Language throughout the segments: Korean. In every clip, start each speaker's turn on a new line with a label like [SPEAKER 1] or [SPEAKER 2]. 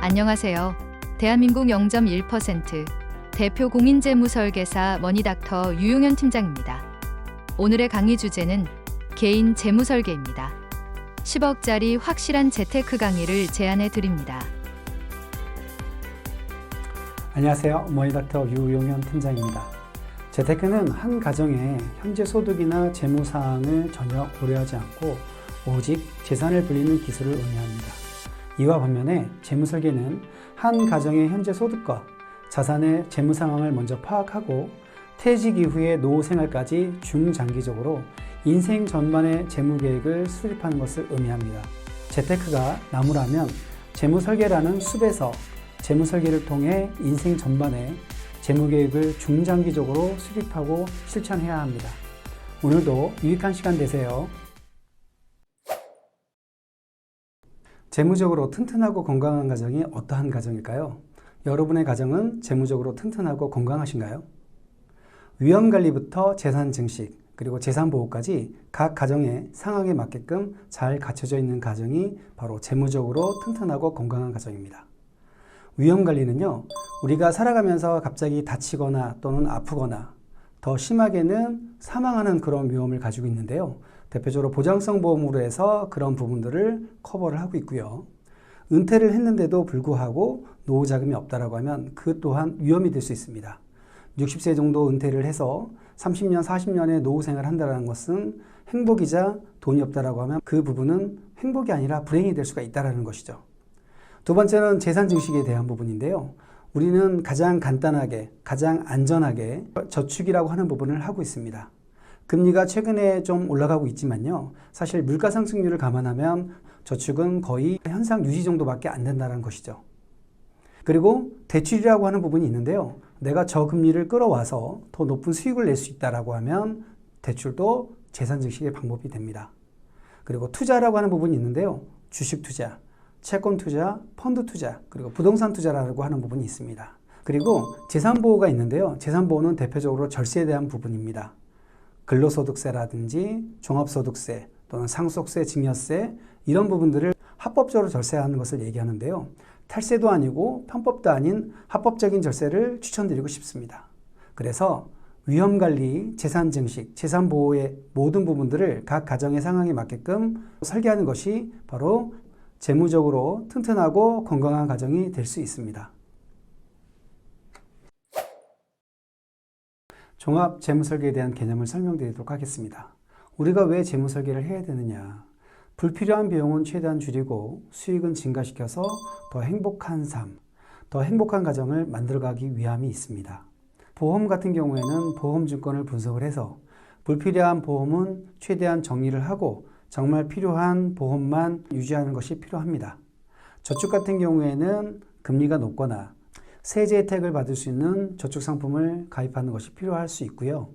[SPEAKER 1] 안녕하세요. 대한민국 0.1% 대표 공인재무설계사 머니닥터 유용현 팀장입니다. 오늘의 강의 주제는 개인 재무설계입니다. 10억짜리 확실한 재테크 강의를 제안해 드립니다.
[SPEAKER 2] 안녕하세요. 머니닥터 유용현 팀장입니다. 재테크는 한 가정의 현재 소득이나 재무 사항을 전혀 고려하지 않고 오직 재산을 불리는 기술을 의미합니다. 이와 반면에 재무설계는 한 가정의 현재 소득과 자산의 재무 상황을 먼저 파악하고 퇴직 이후의 노후 생활까지 중장기적으로 인생 전반의 재무 계획을 수립하는 것을 의미합니다. 재테크가 나무라면 재무설계라는 숲에서 재무설계를 통해 인생 전반의 재무 계획을 중장기적으로 수립하고 실천해야 합니다. 오늘도 유익한 시간 되세요. 재무적으로 튼튼하고 건강한 가정이 어떠한 가정일까요? 여러분의 가정은 재무적으로 튼튼하고 건강하신가요? 위험관리부터 재산 증식, 그리고 재산 보호까지 각 가정의 상황에 맞게끔 잘 갖춰져 있는 가정이 바로 재무적으로 튼튼하고 건강한 가정입니다. 위험관리는요, 우리가 살아가면서 갑자기 다치거나 또는 아프거나 더 심하게는 사망하는 그런 위험을 가지고 있는데요. 대표적으로 보장성 보험으로 해서 그런 부분들을 커버를 하고 있고요. 은퇴를 했는데도 불구하고 노후 자금이 없다라고 하면 그 또한 위험이 될 수 있습니다. 60세 정도 은퇴를 해서 30년, 40년의 노후 생활을 한다는 것은 행복이자 돈이 없다라고 하면 그 부분은 행복이 아니라 불행이 될 수가 있다는 것이죠. 두 번째는 재산 증식에 대한 부분인데요. 우리는 가장 간단하게, 가장 안전하게 저축이라고 하는 부분을 하고 있습니다. 금리가 최근에 좀 올라가고 있지만요. 사실 물가 상승률을 감안하면 저축은 거의 현상 유지 정도밖에 안 된다는 것이죠. 그리고 대출이라고 하는 부분이 있는데요. 내가 저금리를 끌어와서 더 높은 수익을 낼 수 있다라고 하면 대출도 재산 증식의 방법이 됩니다. 그리고 투자라고 하는 부분이 있는데요. 주식 투자, 채권 투자, 펀드 투자, 그리고 부동산 투자라고 하는 부분이 있습니다. 그리고 재산 보호가 있는데요. 재산 보호는 대표적으로 절세에 대한 부분입니다. 근로소득세라든지 종합소득세 또는 상속세, 증여세 이런 부분들을 합법적으로 절세하는 것을 얘기하는데요. 탈세도 아니고 편법도 아닌 합법적인 절세를 추천드리고 싶습니다. 그래서 위험관리, 재산 증식, 재산 보호의 모든 부분들을 각 가정의 상황에 맞게끔 설계하는 것이 바로 재무적으로 튼튼하고 건강한 가정이 될 수 있습니다. 종합 재무설계에 대한 개념을 설명드리도록 하겠습니다. 우리가 왜 재무설계를 해야 되느냐? 불필요한 비용은 최대한 줄이고 수익은 증가시켜서 더 행복한 삶, 더 행복한 가정을 만들어가기 위함이 있습니다. 보험 같은 경우에는 보험증권을 분석을 해서 불필요한 보험은 최대한 정리를 하고 정말 필요한 보험만 유지하는 것이 필요합니다. 저축 같은 경우에는 금리가 높거나 세제 혜택을 받을 수 있는 저축 상품을 가입하는 것이 필요할 수 있고요.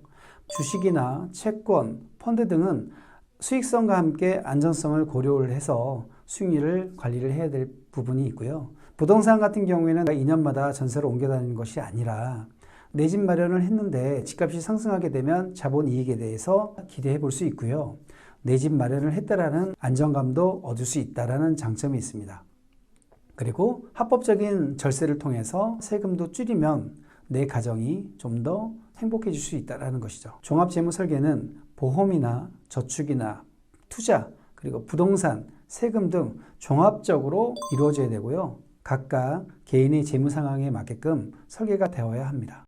[SPEAKER 2] 주식이나 채권, 펀드 등은 수익성과 함께 안전성을 고려를 해서 수익률을 관리를 해야 될 부분이 있고요. 부동산 같은 경우에는 2년마다 전세를 옮겨 다니는 것이 아니라 내 집 마련을 했는데 집값이 상승하게 되면 자본 이익에 대해서 기대해 볼 수 있고요. 내 집 마련을 했다라는 안정감도 얻을 수 있다라는 장점이 있습니다. 그리고 합법적인 절세를 통해서 세금도 줄이면 내 가정이 좀 더 행복해질 수 있다는 것이죠. 종합재무설계는 보험이나 저축이나 투자, 그리고 부동산, 세금 등 종합적으로 이루어져야 되고요. 각각 개인의 재무 상황에 맞게끔 설계가 되어야 합니다.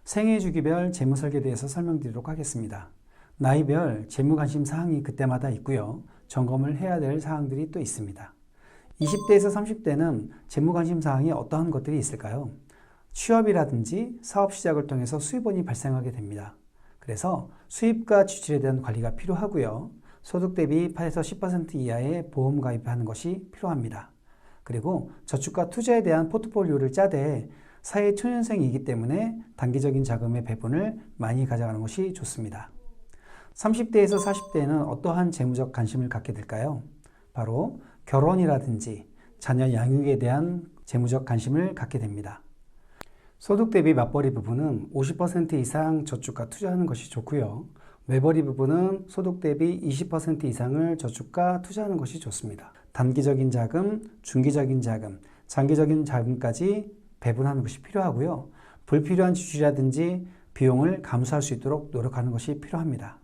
[SPEAKER 2] 생애 주기별 재무설계에 대해서 설명드리도록 하겠습니다. 나이별 재무 관심 사항이 그때마다 있고요. 점검을 해야 될 사항들이 또 있습니다. 20대에서 30대는 재무 관심 사항이 어떠한 것들이 있을까요? 취업이라든지 사업 시작을 통해서 수입원이 발생하게 됩니다. 그래서 수입과 지출에 대한 관리가 필요하고요. 소득 대비 8에서 10% 이하의 보험 가입하는 것이 필요합니다. 그리고 저축과 투자에 대한 포트폴리오를 짜되 사회 초년생이기 때문에 단기적인 자금의 배분을 많이 가져가는 것이 좋습니다. 30대에서 40대에는 어떠한 재무적 관심을 갖게 될까요? 바로 결혼이라든지 자녀 양육에 대한 재무적 관심을 갖게 됩니다. 소득 대비 맞벌이 부분은 50% 이상 저축과 투자하는 것이 좋고요. 외벌이 부부는 소득 대비 20% 이상을 저축과 투자하는 것이 좋습니다. 단기적인 자금, 중기적인 자금, 장기적인 자금까지 배분하는 것이 필요하고요. 불필요한 지출이라든지 비용을 감수할 수 있도록 노력하는 것이 필요합니다.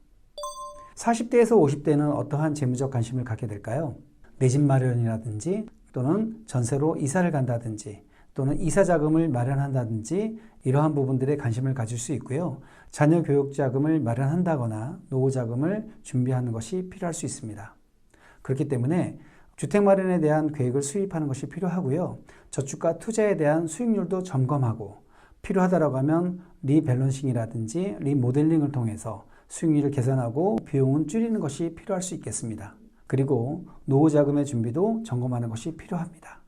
[SPEAKER 2] 40대에서 50대는 어떠한 재무적 관심을 갖게 될까요? 내 집 마련이라든지 또는 전세로 이사를 간다든지 또는 이사 자금을 마련한다든지 이러한 부분들에 관심을 가질 수 있고요. 자녀 교육 자금을 마련한다거나 노후 자금을 준비하는 것이 필요할 수 있습니다. 그렇기 때문에 주택 마련에 대한 계획을 수립하는 것이 필요하고요. 저축과 투자에 대한 수익률도 점검하고 필요하다고 하면 리밸런싱이라든지 리모델링을 통해서 수익률을 개선하고 비용은 줄이는 것이 필요할 수 있겠습니다. 그리고 노후 자금의 준비도 점검하는 것이 필요합니다.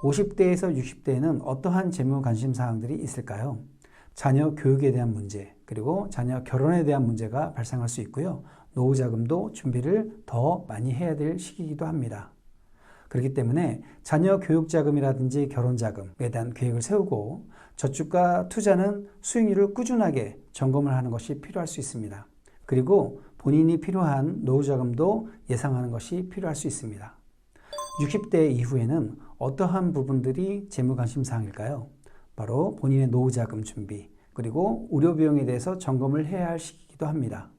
[SPEAKER 2] 50대에서 60대에는 어떠한 재무 관심 사항들이 있을까요? 자녀 교육에 대한 문제, 그리고 자녀 결혼에 대한 문제가 발생할 수 있고요. 노후 자금도 준비를 더 많이 해야 될 시기이기도 합니다. 그렇기 때문에 자녀 교육 자금이라든지 결혼 자금에 대한 계획을 세우고 저축과 투자는 수익률을 꾸준하게 점검을 하는 것이 필요할 수 있습니다. 그리고 본인이 필요한 노후 자금도 예상하는 것이 필요할 수 있습니다. 60대 이후에는 어떠한 부분들이 재무 관심 사항일까요? 바로 본인의 노후 자금 준비, 그리고 의료 비용에 대해서 점검을 해야 할 시기이기도 합니다.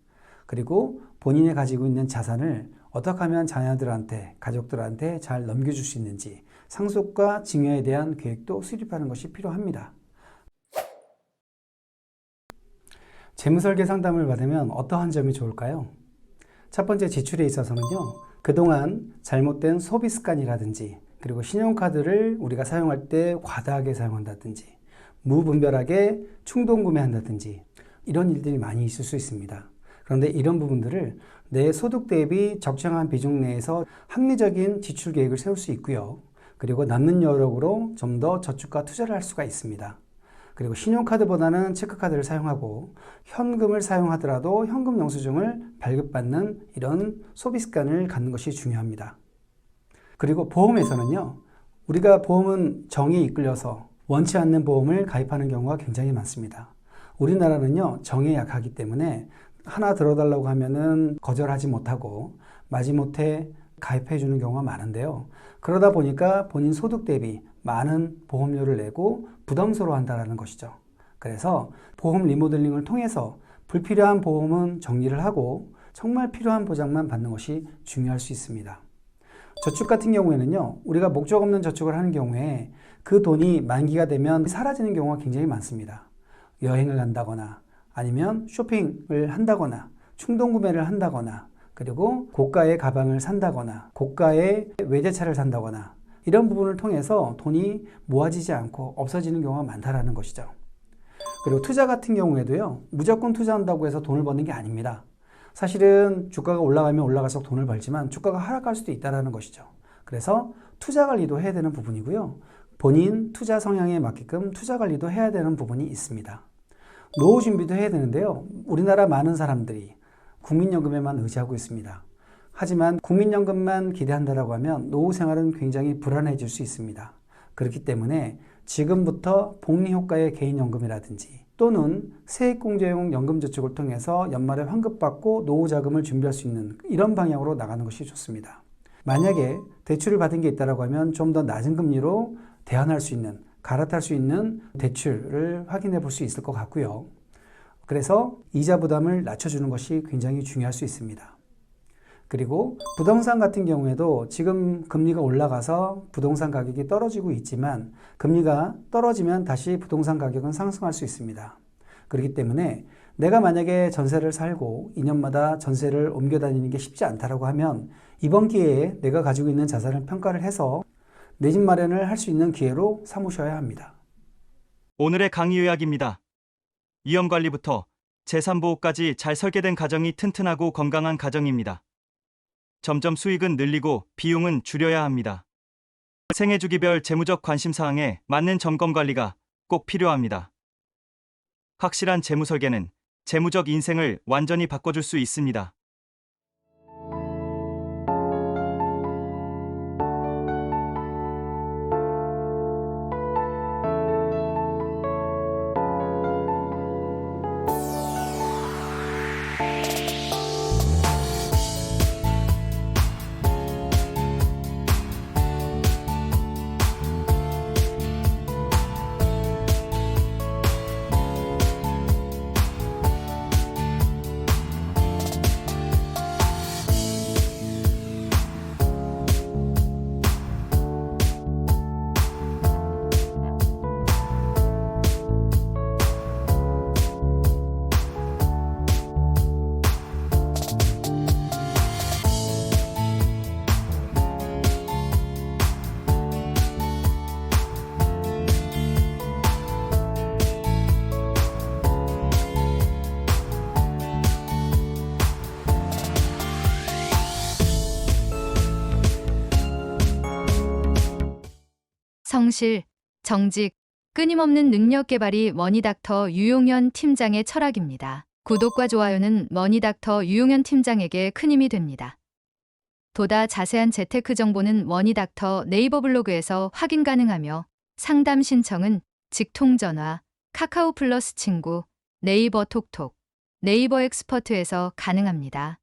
[SPEAKER 2] 그리고 본인이 가지고 있는 자산을 어떻게 하면 자녀들한테, 가족들한테 잘 넘겨줄 수 있는지 상속과 증여에 대한 계획도 수립하는 것이 필요합니다. 재무설계 상담을 받으면 어떠한 점이 좋을까요? 첫 번째 지출에 있어서는요. 그동안 잘못된 소비 습관이라든지 그리고 신용카드를 우리가 사용할 때 과다하게 사용한다든지 무분별하게 충동 구매한다든지 이런 일들이 많이 있을 수 있습니다. 그런데 이런 부분들을 내 소득 대비 적정한 비중 내에서 합리적인 지출 계획을 세울 수 있고요. 그리고 남는 여력으로 좀 더 저축과 투자를 할 수가 있습니다. 그리고 신용카드보다는 체크카드를 사용하고 현금을 사용하더라도 현금 영수증을 발급받는 이런 소비 습관을 갖는 것이 중요합니다. 그리고 보험에서는요. 우리가 보험은 정에 이끌려서 원치 않는 보험을 가입하는 경우가 굉장히 많습니다. 우리나라는요. 정에 약하기 때문에 하나 들어달라고 하면은 거절하지 못하고 마지못해 가입해 주는 경우가 많은데요. 그러다 보니까 본인 소득 대비 많은 보험료를 내고 부담스러워한다는 것이죠. 그래서 보험 리모델링을 통해서 불필요한 보험은 정리를 하고 정말 필요한 보장만 받는 것이 중요할 수 있습니다. 저축 같은 경우에는요. 우리가 목적 없는 저축을 하는 경우에 그 돈이 만기가 되면 사라지는 경우가 굉장히 많습니다. 여행을 간다거나 아니면 쇼핑을 한다거나 충동 구매를 한다거나 그리고 고가의 가방을 산다거나 고가의 외제차를 산다거나 이런 부분을 통해서 돈이 모아지지 않고 없어지는 경우가 많다라는 것이죠. 그리고 투자 같은 경우에도요. 무조건 투자한다고 해서 돈을 버는 게 아닙니다. 사실은 주가가 올라가면 올라갈수록 돈을 벌지만 주가가 하락할 수도 있다는 것이죠. 그래서 투자 관리도 해야 되는 부분이고요. 본인 투자 성향에 맞게끔 투자 관리도 해야 되는 부분이 있습니다. 노후 준비도 해야 되는데요. 우리나라 많은 사람들이 국민연금에만 의지하고 있습니다. 하지만 국민연금만 기대한다고 하면 노후 생활은 굉장히 불안해질 수 있습니다. 그렇기 때문에 지금부터 복리효과의 개인연금이라든지 또는 세액공제용 연금저축을 통해서 연말에 환급받고 노후 자금을 준비할 수 있는 이런 방향으로 나가는 것이 좋습니다. 만약에 대출을 받은 게 있다고 하면 좀 더 낮은 금리로 대안할 수 있는, 갈아탈 수 있는 대출을 확인해 볼 수 있을 것 같고요. 그래서 이자 부담을 낮춰주는 것이 굉장히 중요할 수 있습니다. 그리고 부동산 같은 경우에도 지금 금리가 올라가서 부동산 가격이 떨어지고 있지만 금리가 떨어지면 다시 부동산 가격은 상승할 수 있습니다. 그렇기 때문에 내가 만약에 전세를 살고 2년마다 전세를 옮겨 다니는 게 쉽지 않다고 하면 이번 기회에 내가 가지고 있는 자산을 평가를 해서 내 집 마련을 할 수 있는 기회로 삼으셔야 합니다.
[SPEAKER 3] 오늘의 강의 요약입니다. 위험관리부터 재산보호까지 잘 설계된 가정이 튼튼하고 건강한 가정입니다. 점점 수익은 늘리고 비용은 줄여야 합니다. 생애주기별 재무적 관심사항에 맞는 점검관리가 꼭 필요합니다. 확실한 재무 설계는 재무적 인생을 완전히 바꿔줄 수 있습니다.
[SPEAKER 1] 성실, 정직, 끊임없는 능력 개발이 머니닥터 유용현 팀장의 철학입니다. 구독과 좋아요는 머니닥터 유용현 팀장에게 큰 힘이 됩니다. 보다 자세한 재테크 정보는 머니닥터 네이버 블로그에서 확인 가능하며 상담 신청은 직통전화, 카카오 플러스 친구, 네이버 톡톡, 네이버 엑스퍼트에서 가능합니다.